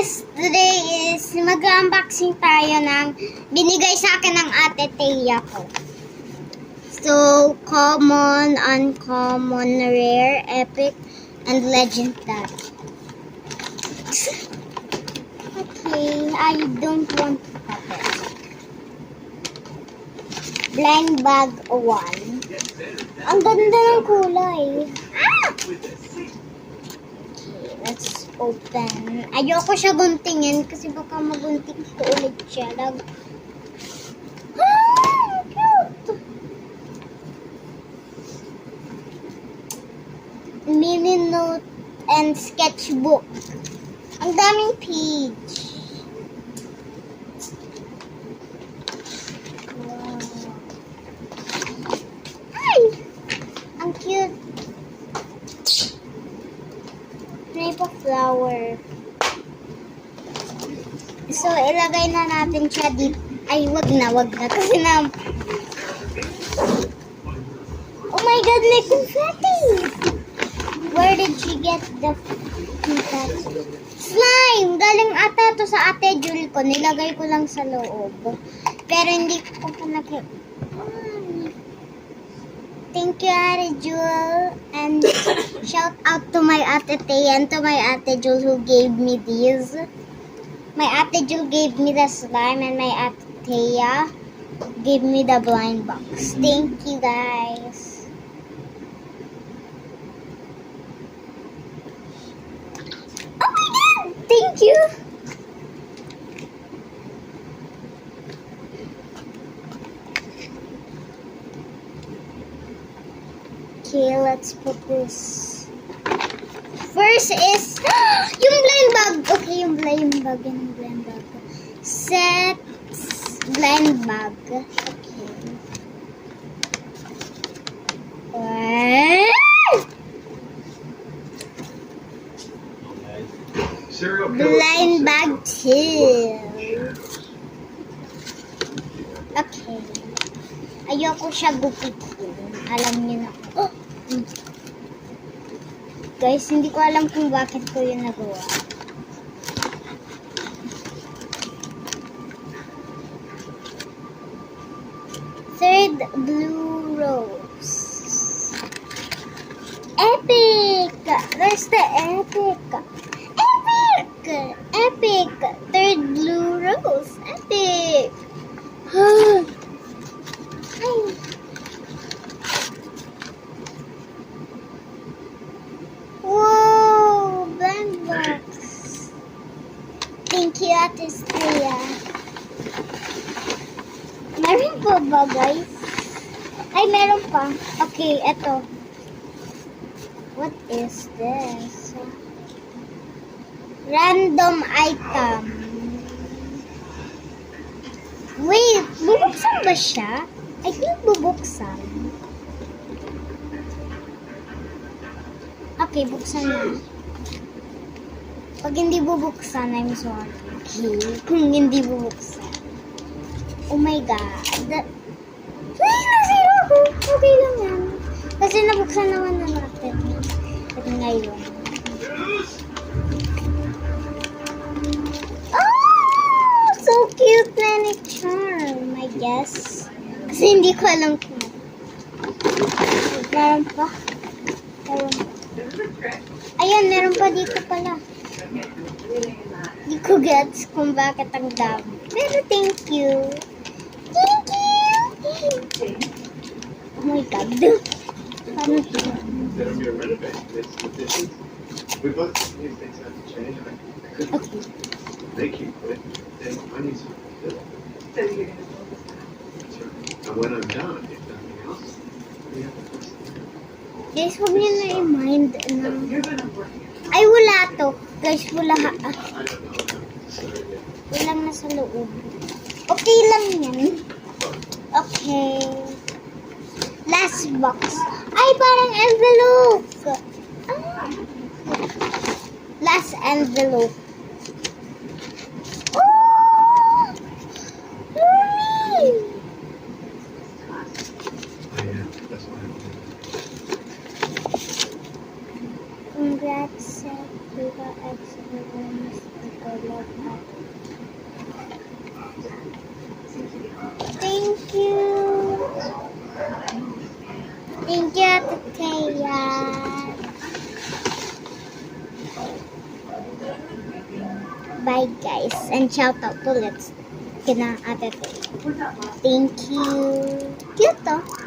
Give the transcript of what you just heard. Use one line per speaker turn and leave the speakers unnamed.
guys! Today is mag-unboxing tayo ng binigay sa akin ng ate Thea ko. So, common, uncommon, rare, epic, and legendary. Okay, I don't want to cut it. Blind bag 1. Ang ganda ng kulay. Ah! Let's open. Ayoko siya guntingin kasi baka magunting ko ulit siya. Cute! Mini note and sketchbook. Ang daming page. Wow. Ay! Ang cute. Maple flower. So, ilagay na natin siya dito. Ay, wag na. Kasi oh my God, may confetti! Where did she get the confetti? Slime! Galing ata to sa ate Jul ko. Nilagay ko lang sa loob. Pero hindi ko pa Thank you, Ate Jul. And shout out to my Ate Thea and to my Ate Jul who gave me these. My Ate Jul gave me the slime and my Ate Thea gave me the blind box. Thank you, guys. Oh my God! Thank you! Okay, let's put this. First is yung blind bag. Okay, yung blind bag. Set blind bag. Okay. Blind bag 2. Okay. Ayoko siya gupitin. Alam niyo na. Oh! Guys, hindi ko alam kung bakit ko yun nagawa. Third blue rose. Epic! Where's the epic? Epic! Third blue rose. Epic! Wow! Blind box. Thank you, Ate Thea. Meron pa ba, guys? Ay, meron pa. Okay, eto. What is this? Random item. Wait, bubuksan ba siya? I think bubuksan. Okay, buksan na. Pag hindi bubuksan, I'm sorry. Okay, kung hindi bubuksan. Oh my God. Ay, nasira ko. Okay lang yan. Kasi nabuksan naman na natin. At ngayon. Oh! So cute na ni Charm, I guess. Kasi hindi ko alam kung meron pa. Ayan, meron pa dito pala. Hindi ko gets kung bakit ang dami. Pero thank you. Thank you! Oh my God. Paano ito? Okay.
They keep it. I need some fill. And when I'm done, if nothing else, we have to
Guys, huwag niyo na i-mind na. Ay, wala to. Guys, wala. Walang nasa loob. Okay lang yan. Okay. Last box. Ay, parang envelope. Ah. Last envelope. Oh! Mommy!
That's why I'm
Congrats, Viva X. Thank you. Thank you, Ate Thea. Bye, guys. And shout out ulit kina Ate Thea. Thank you. Cute, oh.